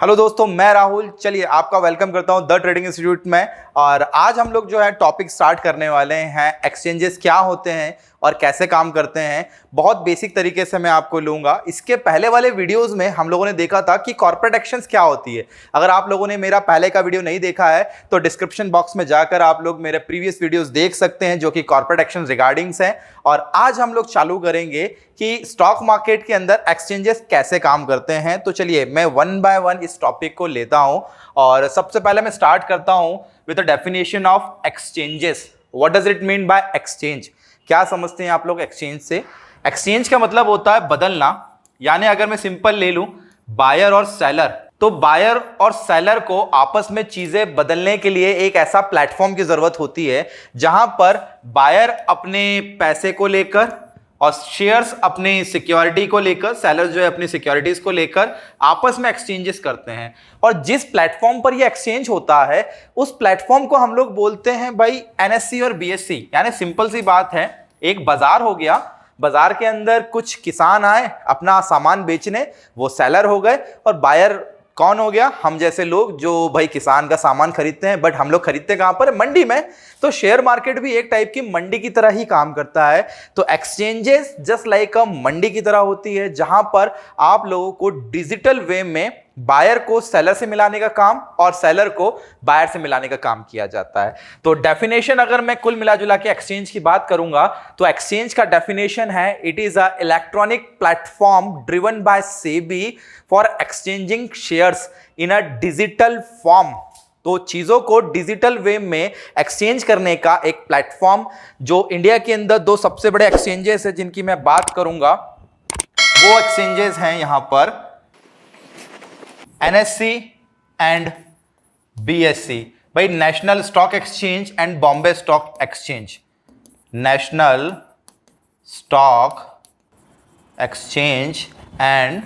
Hello दोस्तों, मैं राहुल। चलिए आपका वेलकम करता हूं द ट्रेडिंग इंस्टीट्यूट में। और आज हम लोग जो है टॉपिक स्टार्ट करने वाले हैं एक्सचेंजेस क्या होते हैं और कैसे काम करते हैं। बहुत बेसिक तरीके से मैं आपको लूंगा। इसके पहले वाले वीडियोस में हम लोगों ने देखा था कि कॉर्पोरेट एक्शंस क्या होती है। अगर आप लोगों ने मेरा पहले का वीडियो नहीं देखा है तो डिस्क्रिप्शन बॉक्स में जाकर आप लोग मेरे प्रीवियस वीडियोस देख सकते हैं जो कि कॉर्पोरेट एक्शन रिगार्डिंग्स हैं। और आज हम लोग चालू करेंगे कि स्टॉक मार्केट के अंदर एक्सचेंजेस कैसे काम करते हैं। तो चलिए मैं वन बाय वन इस टॉपिक को लेता हूं और सबसे पहले मैं स्टार्ट करता हूं with the definition of exchanges. What does it mean by exchange? क्या समझते हैं आप लोग एक्सचेंज से? एक्सचेंज का मतलब होता है बदलना। यानी अगर मैं सिंपल ले लूं बायर और सेलर, तो बायर और सेलर को आपस में चीजें बदलने के लिए एक ऐसा प्लेटफॉर्म की जरूरत होती है जहां पर बायर अपने पैसे को लेकर और शेयर्स अपनी सिक्योरिटी को लेकर, सेलर जो है अपनी सिक्योरिटीज को लेकर आपस में एक्सचेंजेस करते हैं। और जिस प्लेटफॉर्म पर ये एक्सचेंज होता है उस प्लेटफॉर्म को हम लोग बोलते हैं भाई एनएससी और बीएससी। यानी सिंपल सी बात है, एक बाजार हो गया, बाजार के अंदर कुछ किसान आए अपना सामान बेचने, वो सेलर हो गए। और बायर कौन हो गया? हम जैसे लोग जो भाई किसान का सामान खरीदते हैं। बट हम लोग खरीदते कहां पर? मंडी में। तो शेयर मार्केट भी एक टाइप की मंडी की तरह ही काम करता है। तो एक्सचेंजेस जस्ट लाइक अ मंडी की तरह होती है जहां पर आप लोगों को डिजिटल वे में बायर को सेलर से मिलाने का काम और सेलर को बायर से मिलाने का काम किया जाता है। तो डेफिनेशन अगर मैं कुल मिला जुला के एक्सचेंज की बात करूंगा तो एक्सचेंज का डेफिनेशन है it is a electronic platform driven by SEBI for exchanging shares in a digital form. तो चीजों को डिजिटल वे में एक्सचेंज करने का एक प्लेटफॉर्म। जो इंडिया के अंदर दो सबसे बड़े एक्सचेंजेस है जिनकी मैं बात करूंगा, वो एक्सचेंजेस हैं यहां पर एनएससी एंड बीएससी। भाई national stock exchange and Bombay Stock exchange. National stock exchange and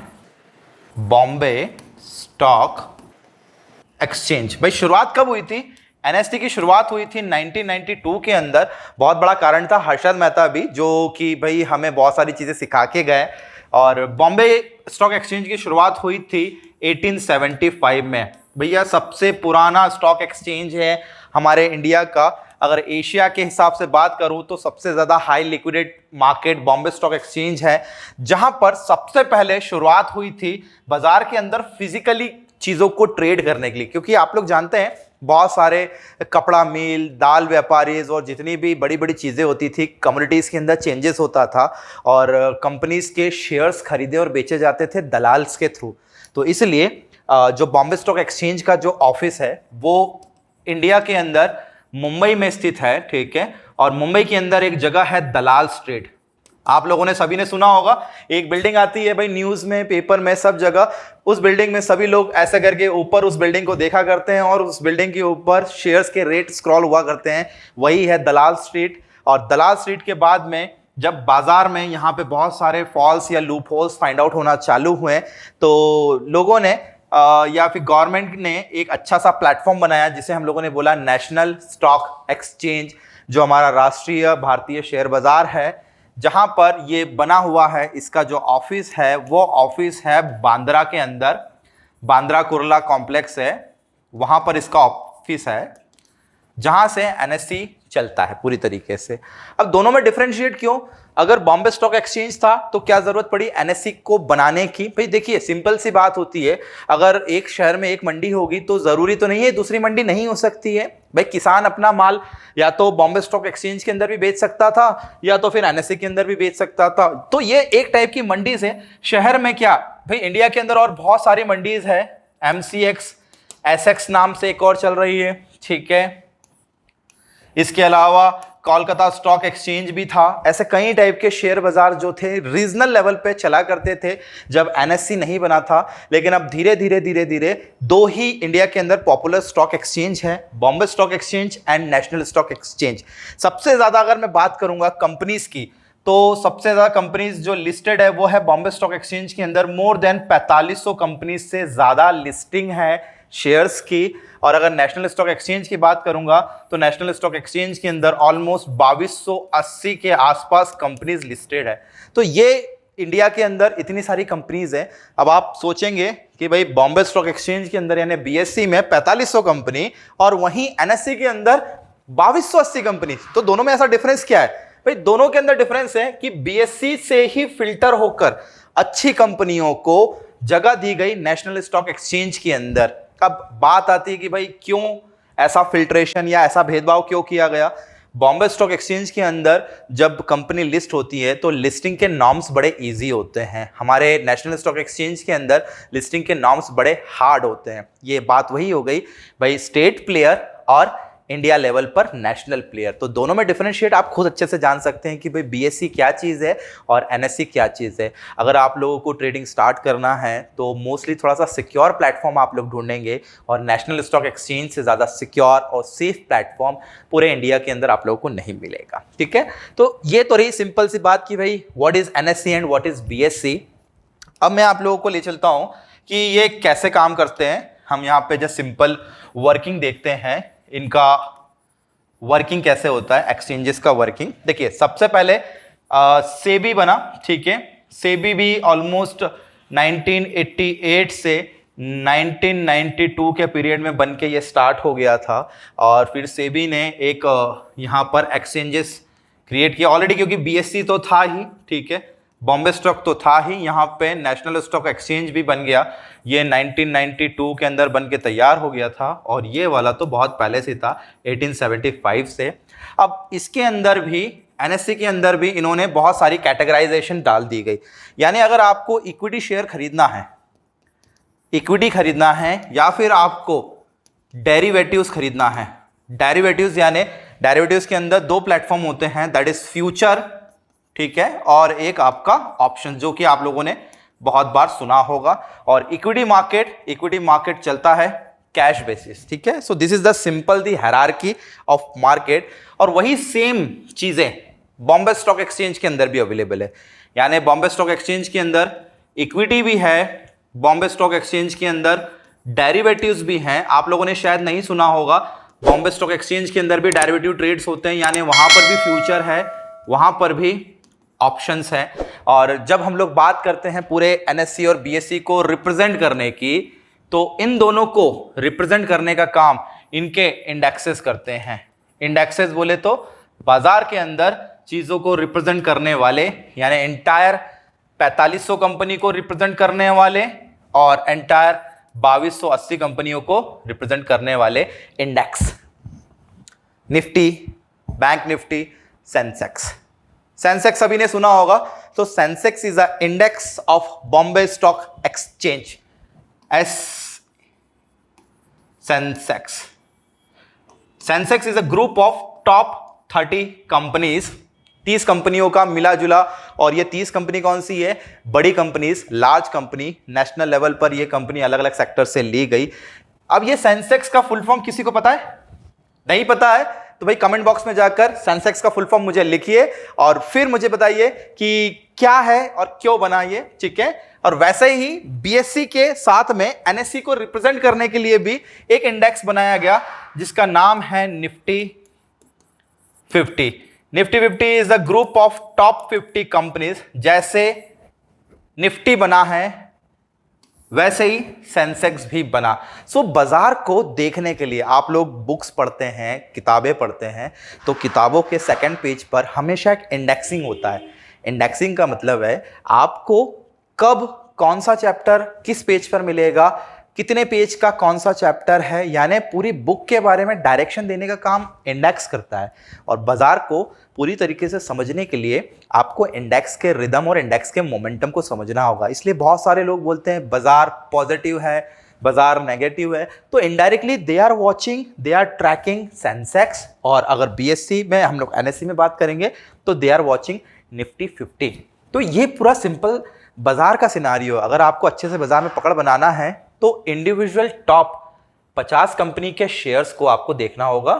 Bombay Stock exchange. भाई शुरुआत कब हुई थी? एनएसटी की शुरुआत हुई थी 1992 के अंदर। बहुत बड़ा कारण था हर्षद मेहता भी, जो कि भाई हमें बहुत सारी चीजें सिखा के गए। और बॉम्बे स्टॉक एक्सचेंज की शुरुआत हुई थी 1875 में। भैया सबसे पुराना स्टॉक एक्सचेंज है हमारे इंडिया का। अगर एशिया के हिसाब से बात करूं तो सबसे ज्यादा high liquidated market Bombay Stock Exchange है, जहां पर सबसे पहले शुरुआत हुई थी बाजार के अंदर फिजिकली चीजों को ट्रेड करने के लिए। क्योंकि आप लोग जानते हैं बहुत सारे कपड़ा मिल, दाल व्यापारी और जितनी भी बड़ी बड़ी चीजें होती थी, कम्युनिटीज के अंदर चेंजेस होता था और कंपनीज के शेयर्स खरीदे और बेचे जाते थे दलाल्स के थ्रू। तो इसलिए जो बॉम्बे स्टॉक एक्सचेंज का जो ऑफिस है वो इंडिया के अंदर मुंबई में स्थित है, ठीक है। और मुंबई के अंदर एक जगह है दलाल स्ट्रीट। आप लोगों ने सभी ने सुना होगा, एक बिल्डिंग आती है भाई न्यूज में, पेपर में, सब जगह। उस बिल्डिंग में सभी लोग ऐसे करके ऊपर उस बिल्डिंग को देखा करते हैं और उस बिल्डिंग के ऊपर शेयर्स के रेट स्क्रॉल हुआ करते हैं। वही है दलाल स्ट्रीट। और दलाल स्ट्रीट के बाद में जब बाजार में यहाँ पे बहुत सारे फॉल्स या लूप होल्स फाइंड आउट होना चालू हुए तो लोगों ने या फिर गवर्नमेंट ने एक अच्छा सा प्लेटफॉर्म बनाया जिसे हम लोगों ने बोला नेशनल स्टॉक एक्सचेंज, जो हमारा राष्ट्रीय भारतीय शेयर बाजार है, जहां पर ये बना हुआ है। इसका जो ऑफिस है वो ऑफिस है बांद्रा के अंदर, बांद्रा कुर्ला कॉम्प्लेक्स है, वहां पर इसका ऑफिस है जहां से एनएससी चलता है पूरी तरीके से। अब दोनों में डिफरेंशिएट क्यों? अगर बॉम्बे स्टॉक एक्सचेंज था तो क्या जरूरत पड़ी एनएससी को बनाने की? भाई देखिए सिंपल सी बात होती है, अगर एक शहर में एक मंडी होगी तो जरूरी तो नहीं है दूसरी मंडी नहीं हो सकती है। भाई किसान अपना माल या तो बॉम्बे स्टॉक एक्सचेंज के अंदर भी बेच सकता था या तो फिर एनएससी के अंदर भी बेच सकता था। तो ये एक टाइप की मंडी से शहर में क्या, भाई इंडिया के अंदर और बहुत सारी मंडीज है। एमसीएक्स, एसएक्स नाम से एक और चल रही है, ठीक है। इसके अलावा कोलकाता स्टॉक एक्सचेंज भी था। ऐसे कई टाइप के शेयर बाजार जो थे रीजनल लेवल पे चला करते थे जब एनएससी नहीं बना था। लेकिन अब धीरे धीरे दो ही इंडिया के अंदर पॉपुलर स्टॉक एक्सचेंज है, Bombay Stock exchange and national stock exchange. सबसे ज्यादा अगर मैं बात करूंगा कंपनीज की तो सबसे ज्यादा कंपनीज जो लिस्टेड है वो है बॉम्बे स्टॉक एक्सचेंज के अंदर। मोर देन 4500 कंपनीज से ज्यादा लिस्टिंग है शेयर्स की। और अगर नेशनल स्टॉक एक्सचेंज की बात करूंगा तो नेशनल स्टॉक एक्सचेंज के अंदर ऑलमोस्ट 2280 के आसपास कंपनीज लिस्टेड है। तो ये इंडिया के अंदर इतनी सारी कंपनीज हैं। अब आप सोचेंगे कि भाई बॉम्बे स्टॉक एक्सचेंज के अंदर यानी बीएससी में 4500 कंपनी और वहीं एनएससी के अंदर 2280 कंपनी, तो दोनों में ऐसा डिफरेंस क्या है? भाई दोनों के अंदर डिफरेंस है कि बीएससी से ही फिल्टर होकर अच्छी कंपनियों को जगह दी गई नेशनल स्टॉक एक्सचेंज के अंदर। अब बात आती है कि भाई क्यों ऐसा फिल्ट्रेशन या ऐसा भेदभाव क्यों किया गया? बॉम्बे स्टॉक एक्सचेंज के अंदर जब कंपनी लिस्ट होती है तो लिस्टिंग के नॉर्म्स बड़े इजी होते हैं। हमारे नेशनल स्टॉक एक्सचेंज के अंदर लिस्टिंग के नॉर्म्स बड़े हार्ड होते हैं। ये बात वही हो गई भाई, स्टेट प्लेयर और इंडिया लेवल पर नेशनल प्लेयर, तो दोनों में डिफरेंशिएट आप खुद अच्छे से जान सकते हैं कि भाई बीएससी क्या चीज़ है और एनएससी क्या चीज़ है। अगर आप लोगों को ट्रेडिंग स्टार्ट करना है तो मोस्टली थोड़ा सा सिक्योर प्लेटफॉर्म आप लोग ढूंढेंगे और नेशनल स्टॉक एक्सचेंज से ज़्यादा सिक्योर और सेफ प्लेटफॉर्म पूरे इंडिया के अंदर आप लोगों को नहीं मिलेगा। ठीक है, तो ये तो रही सिंपल सी बात कि भाई what is NSC and what is BSc. अब मैं आप लोगों को ले चलता हूँ कि ये कैसे काम करते हैं। हम यहाँ पे जस्ट सिंपल वर्किंग देखते हैं, इनका वर्किंग कैसे होता है, एक्सचेंजेस का वर्किंग। देखिए सबसे पहले सेबी बना, ठीक है। सेबी भी ऑलमोस्ट 1988 से 1992 के पीरियड में बन के ये स्टार्ट हो गया था और फिर सेबी ने एक यहाँ पर एक्सचेंजेस क्रिएट किया ऑलरेडी, क्योंकि बीएससी तो था ही, ठीक है, बॉम्बे स्टॉक तो था ही, यहाँ पे नेशनल स्टॉक एक्सचेंज भी बन गया। ये 1992 के अंदर बन के तैयार हो गया था और ये वाला तो बहुत पहले से था, 1875 से। अब इसके अंदर भी, एनएससी के अंदर भी इन्होंने बहुत सारी कैटेगराइजेशन डाल दी गई। यानी अगर आपको इक्विटी शेयर खरीदना है, इक्विटी खरीदना है या फिर आपको डेरिवेटिव्स खरीदना है, डेरिवेटिव्स यानी डेरिवेटिव्स के अंदर दो प्लेटफॉर्म होते हैं, दैट इज फ्यूचर, ठीक है, और एक आपका ऑप्शन, जो कि आप लोगों ने बहुत बार सुना होगा। और इक्विटी मार्केट चलता है कैश बेसिस, ठीक है। So this is the simple the hierarchy of market. और वही सेम चीजें बॉम्बे स्टॉक एक्सचेंज के अंदर भी अवेलेबल है। यानी बॉम्बे स्टॉक एक्सचेंज के अंदर इक्विटी भी है, बॉम्बे स्टॉक एक्सचेंज के अंदर डेरिवेटिव्स भी हैं। आप लोगों ने शायद नहीं सुना होगा, बॉम्बे स्टॉक एक्सचेंज के अंदर भी डेरिवेटिव ट्रेड्स होते हैं, यानी वहां पर भी फ्यूचर है, वहां पर भी ऑप्शंस हैं। और जब हम लोग बात करते हैं पूरे एनएससी और बीएससी को रिप्रेजेंट करने की, तो इन दोनों को रिप्रेजेंट करने का काम इनके इंडेक्सेस करते हैं। इंडेक्सेस बोले तो बाजार के अंदर चीजों को रिप्रेजेंट करने वाले, यानी एंटायर 4500 कंपनी को रिप्रेजेंट करने वाले और एंटायर 2280 कंपनियों को रिप्रेजेंट करने वाले index. Nifty, bank Nifty, Sensex. Sensex सभी ने सुना होगा, तो Sensex is a index of Bombay Stock exchange, Sensex. Sensex is a group of top 30 companies, 30 कंपनियों का मिला जुला। और ये 30 कंपनी कौन सी है? बड़ी companies, large company, national level पर ये कंपनी अलग अलग सेक्टर से ली गई। अब ये सेंसेक्स का फुल फॉर्म किसी को पता है? नहीं पता है तो भाई कमेंट बॉक्स में जाकर सेंसेक्स का फुल फॉर्म मुझे लिखिए और फिर मुझे बताइए कि क्या है और क्यों बना ये, ठीक है। और वैसे ही बीएससी के साथ में एनएससी को रिप्रेजेंट करने के लिए भी एक इंडेक्स बनाया गया जिसका नाम है Nifty 50। Nifty 50 is a group of top 50 companies. जैसे निफ्टी बना है वैसे ही सेंसेक्स भी बना। सो बाजार को देखने के लिए आप लोग बुक्स पढ़ते हैं, किताबें पढ़ते हैं, तो किताबों के सेकंड पेज पर हमेशा एक इंडेक्सिंग होता है। इंडेक्सिंग का मतलब है आपको कब कौन सा चैप्टर किस पेज पर मिलेगा, कितने पेज का कौन सा चैप्टर है, यानी पूरी बुक के बारे में डायरेक्शन देने का काम इंडेक्स करता है। और बाजार को पूरी तरीके से समझने के लिए आपको इंडेक्स के रिदम और इंडेक्स के मोमेंटम को समझना होगा। इसलिए बहुत सारे लोग बोलते हैं बाजार पॉजिटिव है, बाजार नेगेटिव है, तो indirectly they are watching, they are tracking Sensex. और अगर बीएससी में हम लोग एनएससी में बात करेंगे तो दे आर वॉचिंग निफ्टी 50। तो ये पूरा सिंपल बाजार का सिनारियो। अगर आपको अच्छे से बाजार में पकड़ बनाना है तो इंडिविजुअल टॉप 50 कंपनी के शेयर्स को आपको देखना होगा,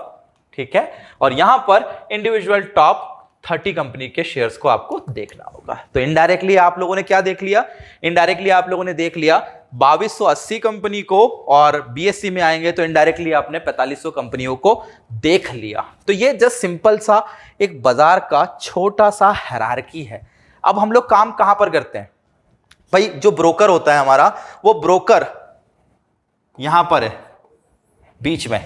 ठीक है। और यहां पर इंडिविजुअल टॉप 30 कंपनी के शेयर्स को आपको देखना होगा। तो इनडायरेक्टली आप लोगों ने क्या देख लिया? इनडायरेक्टली आप लोगों ने देख लिया 2280 कंपनी को, और बीएससी में आएंगे तो इनडायरेक्टली आपने 4500 कंपनियों को देख लिया। तो ये जस्ट सिंपल सा एक बाजार का छोटा सा हायरार्की है। अब हम लोग काम कहां पर करते हैं भाई, जो ब्रोकर होता है हमारा, वो ब्रोकर यहां पर है बीच में।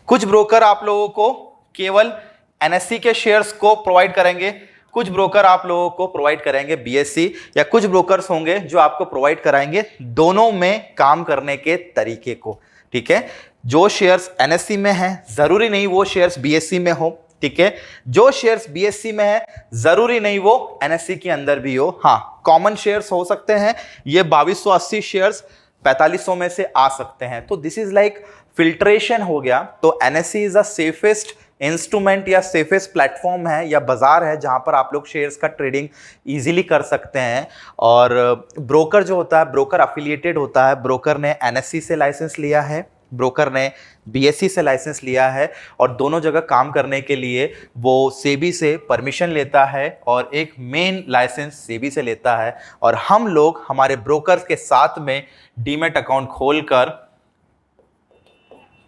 कुछ ब्रोकर आप लोगों को केवल एनएससी के शेयर्स को प्रोवाइड करेंगे, कुछ ब्रोकर आप लोगों को प्रोवाइड करेंगे बीएससी, या कुछ ब्रोकर्स होंगे जो आपको प्रोवाइड कराएंगे दोनों में काम करने के तरीके को। ठीक है, जो शेयर्स एनएससी में हैं जरूरी नहीं वो शेयर्स बीएससी में हो। ठीक है, जो शेयर्स बीएससी में है जरूरी नहीं वो एनएससी के अंदर भी हो। हाँ, कॉमन शेयर्स हो सकते हैं, ये 2280 शेयर्स 4500 में से आ सकते हैं। तो दिस इज लाइक फिल्ट्रेशन हो गया। तो NSC is the safest instrument या सेफेस्ट प्लेटफॉर्म है या बाजार है जहां पर आप लोग शेयर्स का ट्रेडिंग इजीली कर सकते हैं। और ब्रोकर जो होता है, ब्रोकर अफिलिएटेड होता है, ब्रोकर ने एनएससी से लाइसेंस लिया है, ब्रोकर ने बीएससी से लाइसेंस लिया है, और दोनों जगह काम करने के लिए वो सेबी से परमिशन लेता है और एक मेन लाइसेंस सेबी से लेता है। और हम लोग हमारे ब्रोकर्स के साथ में डीमैट अकाउंट खोलकर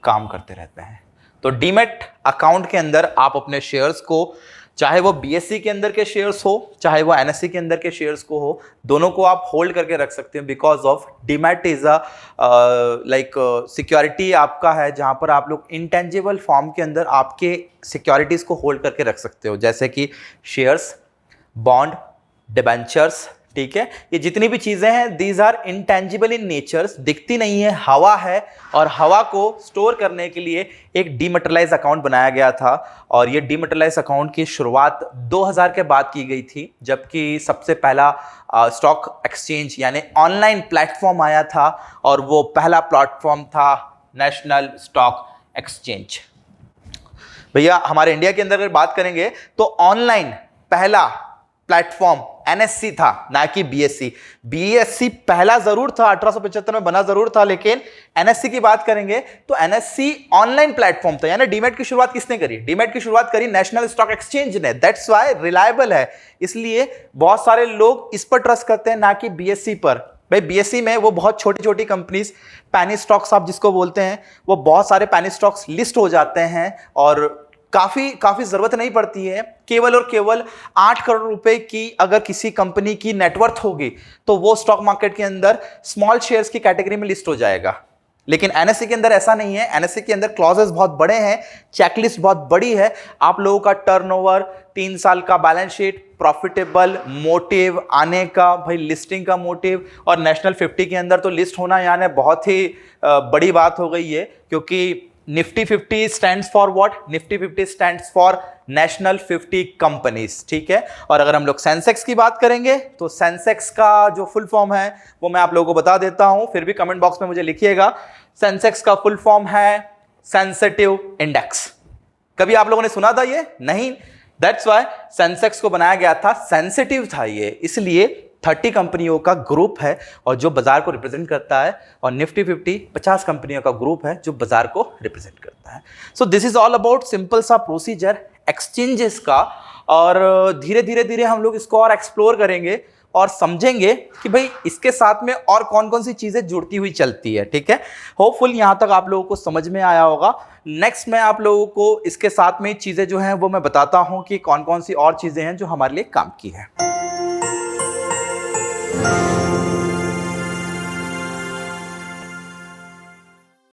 काम करते रहते हैं। तो डीमैट अकाउंट के अंदर आप अपने शेयर्स को, चाहे वो बीएससी के अंदर के शेयर्स हो चाहे वो एनएससी के अंदर के शेयर्स को हो, दोनों को आप होल्ड करके रख सकते हैं। Because of demat is a like security आपका है, जहां पर आप लोग इंटेंजिबल फॉर्म के अंदर आपके सिक्योरिटीज को होल्ड करके रख सकते हो, जैसे कि शेयर्स, बॉन्ड, डिबेंचर्स। ठीक है, ये जितनी भी चीजें हैं these are intangible in natures, दिखती नहीं है, हवा है, और हवा को स्टोर करने के लिए एक डीमैटेरियलाइज अकाउंट बनाया गया था। और ये डीमैटेरियलाइज अकाउंट की शुरुआत 2000 के बाद की गई थी, जबकि सबसे पहला स्टॉक एक्सचेंज यानी ऑनलाइन प्लेटफॉर्म आया था, और वो पहला प्लेटफॉर्म था नेशनल स्टॉक एक्सचेंज। भैया हमारे इंडिया के अंदर अगर बात करेंगे तो ऑनलाइन पहला प्लेटफॉर्म एनएससी था, ना कि बीएससी। बीएससी पहला जरूर था, 1875 में बना जरूर था, लेकिन एनएससी की बात करेंगे तो एनएससी ऑनलाइन प्लेटफॉर्म था। यानी डीमैट की शुरुआत किसने करी? डीमैट की शुरुआत करी नेशनल स्टॉक एक्सचेंज ने। दैट्स व्हाई रिलायबल है, इसलिए बहुत सारे लोग इस पर ट्रस्ट करते हैं, ना कि बीएससी पर। भाई बीएससी में वो बहुत छोटी छोटी कंपनीज, पैनी स्टॉक्स आप जिसको बोलते हैं, वो बहुत सारे पैनी स्टॉक्स लिस्ट हो जाते हैं, और काफी जरूरत नहीं पड़ती है। केवल और केवल 8 करोड़ रुपए की अगर किसी कंपनी की नेटवर्थ होगी तो वो स्टॉक मार्केट के अंदर स्मॉल शेयर्स की कैटेगरी में लिस्ट हो जाएगा। लेकिन एनएससी के अंदर ऐसा नहीं है। एनएससी के अंदर क्लॉजेस बहुत बड़े हैं, चेकलिस्ट बहुत बड़ी है। आप लोगों का टर्नओवर, 3 साल का बैलेंस शीट, प्रॉफिटेबल, मोटिव आने का, भाई लिस्टिंग का मोटिव, और नेशनल 50 के अंदर तो लिस्ट होना यानी बहुत ही बड़ी बात हो गई है। क्योंकि Nifty 50 stands for what? Nifty 50 stands for national 50 companies. ठीक है, और अगर हम लोग सेंसेक्स की बात करेंगे तो सेंसेक्स का जो फुल फॉर्म है वो मैं आप लोगों को बता देता हूं, फिर भी कमेंट बॉक्स में मुझे लिखिएगा। सेंसेक्स का फुल फॉर्म है सेंसिटिव इंडेक्स। कभी आप लोगों ने सुना था ये? नहीं। दैट्स व्हाई सेंसेक्स को बनाया गया था, सेंसिटिव था ये, इसलिए 30 कंपनियों का ग्रुप है और जो बाजार को रिप्रेजेंट करता है, और निफ्टी 50 कंपनियों का ग्रुप है जो बाजार को रिप्रेजेंट करता है। So this is all about simple सा प्रोसीजर एक्सचेंजेस का, और धीरे धीरे हम लोग इसको और एक्सप्लोर करेंगे और समझेंगे कि भाई इसके साथ में और कौन कौन सी चीजें जुड़ती हुई चलती है। ठीक है, होपफुल यहां तक आप लोगों को समझ में आया होगा। नेक्स्ट मैं आप लोगों को इसके साथ में चीजें जो हैं वो मैं बताता हूं कि कौन कौन सी और चीजें हैं जो हमारे लिए काम की है।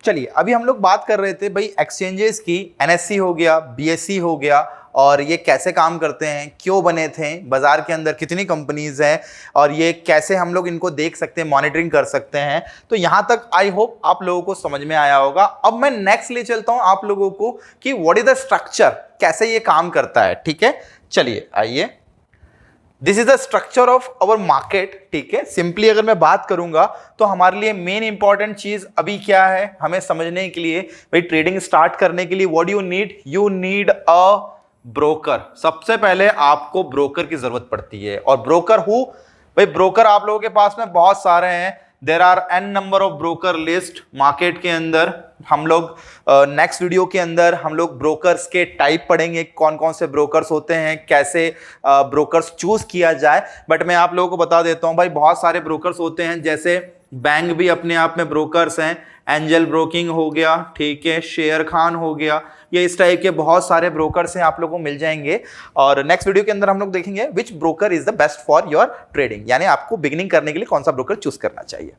चलिए, अभी हम लोग बात कर रहे थे भाई एक्सचेंजेस की। एनएससी हो गया, बीएससी हो गया, और ये कैसे काम करते हैं, क्यों बने थे, बाजार के अंदर कितनी कंपनीज हैं, और ये कैसे हम लोग इनको देख सकते हैं, मॉनिटरिंग कर सकते हैं। तो यहां तक आई होप आप लोगों को समझ में आया होगा। अब मैं नेक्स्ट ले चलता हूं आप लोगों को कि व्हाट इज द स्ट्रक्चर, कैसे ये काम करता है। ठीक है, चलिए आइए। This is the structure of our market. ठीक है, सिंपली अगर मैं बात करूंगा तो हमारे लिए मेन इंपॉर्टेंट चीज अभी क्या है हमें समझने के लिए, भाई ट्रेडिंग स्टार्ट करने के लिए what you need? You need a broker. सबसे पहले आपको ब्रोकर की जरूरत पड़ती है। और ब्रोकर हूं? भाई ब्रोकर आप लोगों के पास में बहुत सारे हैं। There are an number of broker list market के अंदर। हम लोग नेक्स्ट वीडियो के अंदर हम लोग ब्रोकर्स के टाइप पढ़ेंगे, कौन कौन से ब्रोकर्स होते हैं, कैसे ब्रोकर्स चूज किया जाए। बट मैं आप लोगों को बता देता हूं भाई बहुत सारे ब्रोकर्स होते हैं, जैसे बैंक भी अपने आप में ब्रोकर्स हैं, एंजल ब्रोकिंग हो गया, ठीक है, शेयर खान हो गया, ये इस टाइप के बहुत सारे ब्रोकर्स हैं, आप लोगों को मिल जाएंगे। और नेक्स्ट वीडियो के अंदर हम लोग देखेंगे which broker is the best for your trading, यानी आपको बिगिनिंग करने के लिए कौन सा ब्रोकर चूज करना चाहिए।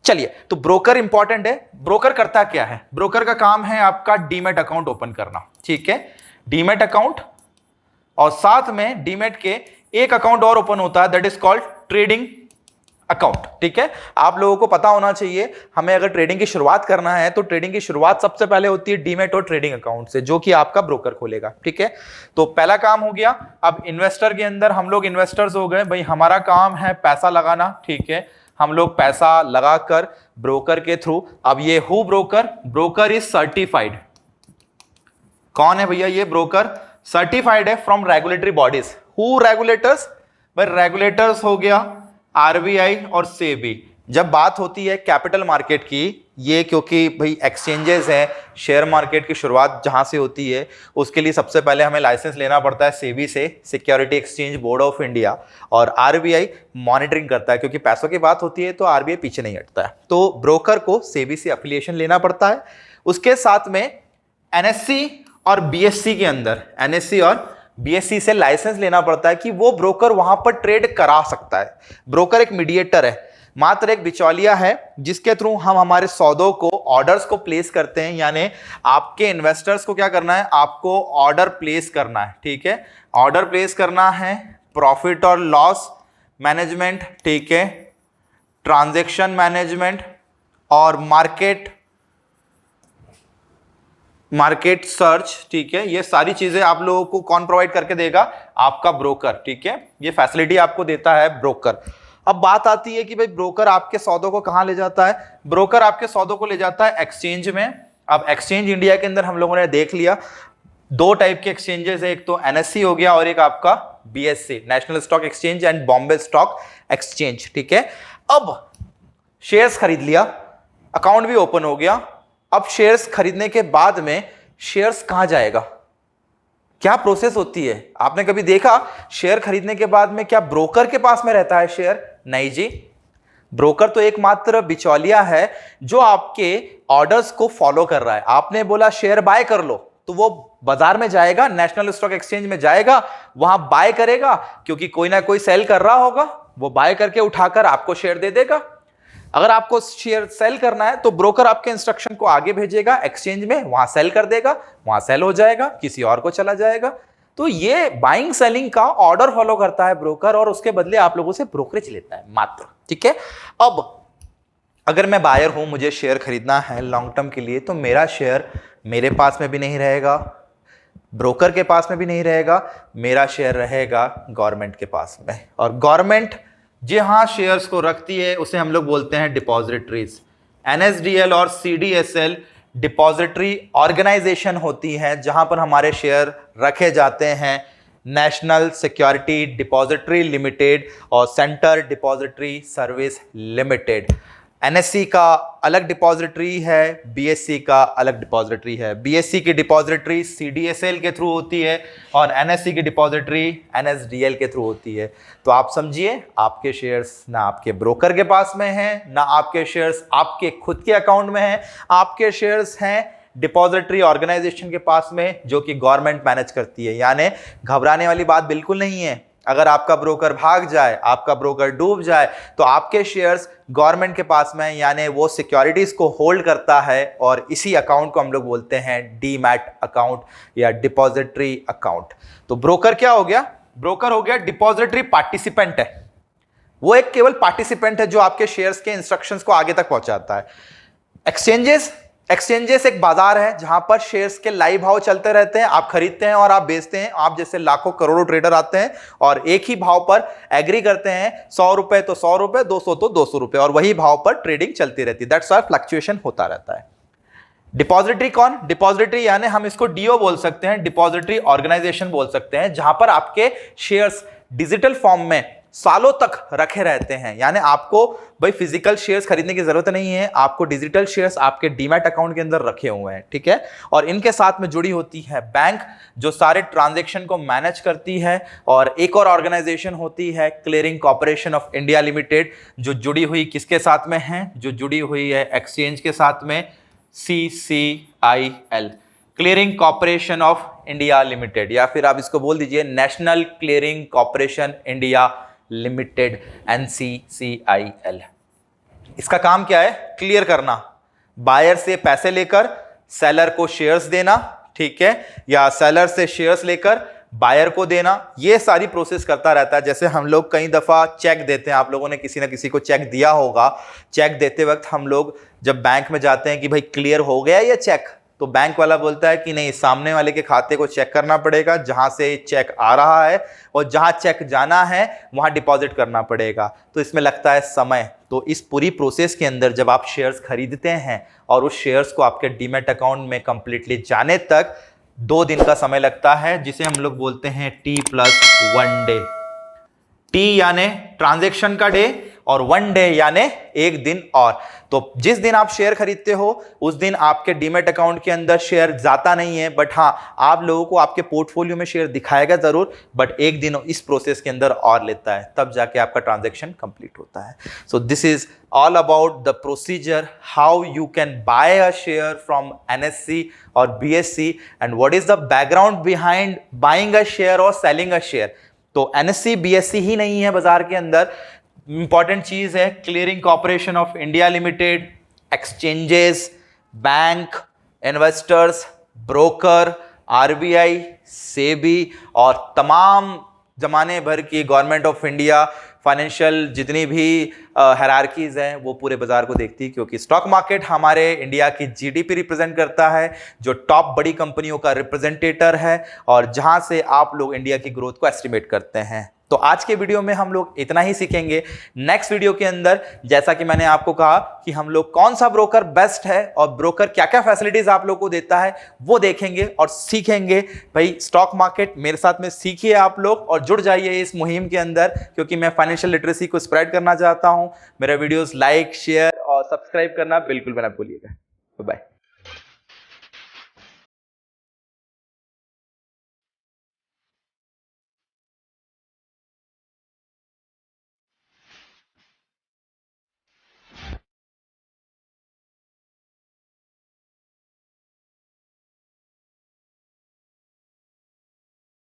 चलिए, तो ब्रोकर इंपॉर्टेंट है। ब्रोकर करता क्या है? ब्रोकर का काम है आपका डीमैट अकाउंट ओपन करना, ठीक है, डीमैट अकाउंट, और साथ में डीमैट के एक अकाउंट और ओपन होता है, that is called trading account, ठीक है। आप लोगों को पता होना चाहिए, हमें अगर ट्रेडिंग की शुरुआत करना है तो ट्रेडिंग की शुरुआत सबसे पहले होती है डीमैट और ट्रेडिंग अकाउंट से, जो कि आपका ब्रोकर खोलेगा, ठीक है। तो पहला काम हो गया। अब इन्वेस्टर के अंदर हम लोग इन्वेस्टर्स हो गए, भाई हमारा काम है पैसा लगाना, ठीक है, हम लोग पैसा लगाकर ब्रोकर के थ्रू, अब ये who broker, broker is certified. कौन है भैया ये ब्रोकर? सर्टिफाइड है from regulatory bodies. Who regulators? भाई रेगुलेटर्स हो गया आरबीआई और सेबी। जब बात होती है कैपिटल मार्केट की, ये क्योंकि भाई एक्सचेंजेस हैं, शेयर मार्केट की शुरुआत जहां से होती है, उसके लिए सबसे पहले हमें लाइसेंस लेना पड़ता है सेबी से, security exchange board of India, और आरबीआई मॉनिटरिंग करता है, क्योंकि पैसों की बात होती है तो आरबीआई पीछे नहीं हटता है। तो ब्रोकर को सेबी से एफिलिएशन लेना पड़ता है। उसके साथ में एनएससी और बीएससी के अंदर, एनएससी और बीएससी से लाइसेंस लेना पड़ता है कि वो ब्रोकर वहां पर ट्रेड करा सकता है। ब्रोकर एक मीडिएटर है, मात्र एक बिचौलिया है, जिसके थ्रू हम हमारे सौदों को, ऑर्डर्स को प्लेस करते हैं। यानी आपके इन्वेस्टर्स को क्या करना है? आपको ऑर्डर प्लेस करना है, ठीक है, ऑर्डर प्लेस करना है, प्रॉफिट और लॉस मैनेजमेंट, ठीक है, ट्रांजैक्शन मैनेजमेंट और मार्केट सर्च, ठीक है, ये सारी चीजें आप लोगों को कौन प्रोवाइड करके देगा? आपका ब्रोकर, ठीक है, ये फैसिलिटी आपको देता है ब्रोकर। अब बात आती है कि भाई ब्रोकर आपके सौदों को कहां ले जाता है? ब्रोकर आपके सौदों को ले जाता है एक्सचेंज में। अब एक्सचेंज इंडिया के अंदर हम लोगों ने देख लिया, दो टाइप के एक्सचेंजेस है, एक तो एनएससी हो गया और एक आपका BSc, national stock exchange and Bombay Stock exchange, ठीक है। अब शेयर्स खरीद लिया, अकाउंट भी ओपन हो गया। अब शेयर्स खरीदने के बाद में शेयर्स कहां जाएगा? क्या प्रोसेस होती है? आपने कभी देखा शेयर खरीदने के बाद में क्या ब्रोकर के पास में रहता है शेयर? नहीं जी, ब्रोकर तो एकमात्र बिचौलिया है जो आपके ऑर्डर्स को फॉलो कर रहा है। आपने बोला शेयर बाय कर लो, तो वो बाजार में जाएगा, नेशनल स्टॉक एक्सचेंज में जाएगा, वहां बाय करेगा, क्योंकि कोई ना कोई सेल कर रहा होगा, वो बाय करके उठाकर आपको शेयर दे देगा। अगर आपको शेयर सेल करना है तो ब्रोकर आपके इंस्ट्रक्शन को आगे भेजेगा एक्सचेंज में, वहां सेल कर देगा, वहां सेल हो जाएगा, किसी और को चला जाएगा। तो ये बाइंग सेलिंग का ऑर्डर फॉलो करता है ब्रोकर, और उसके बदले आप लोगों से ब्रोकरेज लेता है मात्र, ठीक है। अब अगर मैं बायर हूं, मुझे शेयर खरीदना है लॉन्ग टर्म के लिए, तो मेरा शेयर मेरे पास में भी नहीं रहेगा, ब्रोकर के पास में भी नहीं रहेगा, मेरा शेयर रहेगा गवर्नमेंट के पास में। और गवर्नमेंट जहां शेयर्स को रखती है उसे हम लोग बोलते हैं डिपॉजिटरीज। एनएसडीएल और सीडीएसएल डिपॉजिटरी ऑर्गेनाइजेशन होती है जहां पर हमारे शेयर रखे जाते हैं। नेशनल सिक्योरिटी डिपॉजिटरी लिमिटेड और centre depository service limited. NSC का अलग डिपॉजिटरी है, बीएससी का अलग डिपॉजिटरी है। बीएससी की डिपॉजिटरी सीडीएसएल के थ्रू होती है और एनएससी की डिपॉजिटरी एनएसडीएल के थ्रू होती है। तो आप समझिए, आपके शेयर्स ना आपके ब्रोकर के पास में हैं, ना आपके शेयर्स आपके खुद के अकाउंट में हैं, आपके शेयर्स हैं डिपॉजिटरी ऑर्गेनाइजेशन के पास में, जो कि गवर्नमेंट मैनेज करती है। यानी घबराने वाली बात बिल्कुल नहीं है। अगर आपका ब्रोकर भाग जाए, आपका ब्रोकर डूब जाए, तो आपके शेयर्स गवर्नमेंट के पास में, यानी वो सिक्योरिटीज को होल्ड करता है, और इसी अकाउंट को हम लोग बोलते हैं डीमैट अकाउंट या डिपॉजिटरी अकाउंट। तो ब्रोकर क्या हो गया? ब्रोकर हो गया डिपॉजिटरी पार्टिसिपेंट है, वो एक केवल पार्टिसिपेंट है जो आपके शेयर्स के इंस्ट्रक्शंस को आगे तक पहुंचाता है। एक्सचेंजेस एक बाजार है जहां पर शेयर्स के लाइव भाव चलते रहते हैं, आप खरीदते हैं और आप बेचते हैं। आप जैसे लाखों करोड़ों ट्रेडर आते हैं और एक ही भाव पर एग्री करते हैं, 100 रुपए तो 100 रुपए, 200 तो 200 रुपए, और वही भाव पर ट्रेडिंग चलती रहती है। दैट्स व्हाई फ्लक्चुएशन होता रहता है। डिपॉजिटरी कौन? डिपॉजिटरी यानी हम इसको डीओ बोल सकते हैं, डिपॉजिटरी ऑर्गेनाइजेशन बोल सकते हैं, जहां पर आपके शेयर्स डिजिटल फॉर्म में सालों तक रखे रहते हैं। यानी आपको भाई फिजिकल शेयर्स खरीदने की जरूरत नहीं है, आपको डिजिटल शेयर्स आपके डीमैट अकाउंट के अंदर रखे हुए हैं, ठीक है। और इनके साथ में जुड़ी होती है बैंक, जो सारे ट्रांजैक्शन को मैनेज करती है, और एक और ऑर्गेनाइजेशन होती है clearing corporation of India limited, जो जुड़ी हुई किसके साथ में है, जो जुड़ी हुई है एक्सचेंज के साथ में, CCIL, clearing corporation of India limited, या फिर आप इसको बोल दीजिए national clearing corporation India limited, NCCIL। इसका काम क्या है? क्लियर करना, बायर से पैसे लेकर सेलर को शेयर्स देना, ठीक है, या सेलर से शेयर्स लेकर बायर को देना, ये सारी प्रोसेस करता रहता है। जैसे हम लोग कई दफा चेक देते हैं, आप लोगों ने किसी ना किसी को चेक दिया होगा, चेक देते वक्त हम लोग जब बैंक में जाते हैं कि भाई क्लियर हो गया ये चेक, तो बैंक वाला बोलता है कि नहीं, सामने वाले के खाते को चेक करना पड़ेगा जहां से चेक आ रहा है, और जहां चेक जाना है वहां डिपॉजिट करना पड़ेगा, तो इसमें लगता है समय। तो इस पूरी प्रोसेस के अंदर जब आप शेयर्स खरीदते हैं और उस शेयर्स को आपके डीमैट अकाउंट में कंप्लीटली जाने तक 2 दिन का समय लगता है, जिसे हम लोग बोलते हैं T+1 डे। T यानी ट्रांजैक्शन का डे, और 1 डे यानी 1 दिन और। तो जिस दिन आप शेयर खरीदते हो उस दिन आपके डीमैट अकाउंट के अंदर शेयर जाता नहीं है, बट हाँ, आप लोगों को आपके पोर्टफोलियो में शेयर दिखाएगा जरूर, बट 1 दिन इस प्रोसेस के अंदर और लेता है, तब जाके आपका ट्रांजैक्शन कंप्लीट होता है। So this is all about the procedure how you can buy a share from NSE or BSE and what is the background behind buying a share or selling a share। तो NSE BSE ही नहीं है बाजार के अंदर, important चीज है clearing corporation of India limited, exchanges, bank, investors, broker, RBI, SEBI और तमाम जमाने भर की गवर्नमेंट ऑफ इंडिया फाइनेंशियल जितनी भी हायरार्कीज हैं वो पूरे बाजार को देखती है, क्योंकि स्टॉक मार्केट हमारे इंडिया की GDP रिप्रेजेंट करता है, जो टॉप बड़ी कंपनियों का रिप्रेजेंटेटर है, और जहां से आप लोग इंडिया की ग्रोथ को एस्टिमेट करते हैं। तो आज के वीडियो में हम लोग इतना ही सीखेंगे। नेक्स्ट वीडियो के अंदर जैसा कि मैंने आपको कहा कि हम लोग कौन सा ब्रोकर बेस्ट है और ब्रोकर क्या क्या फैसिलिटीज आप लोग को देता है वो देखेंगे और सीखेंगे। भाई स्टॉक मार्केट मेरे साथ में सीखिए आप लोग और जुड़ जाइए इस मुहिम के अंदर, क्योंकि मैं फाइनेंशियल लिटरेसी को स्प्रेड करना चाहता हूं। मेरा वीडियोस लाइक, शेयर और सब्सक्राइब करना बिल्कुल भी ना भूलिएगा। बाय।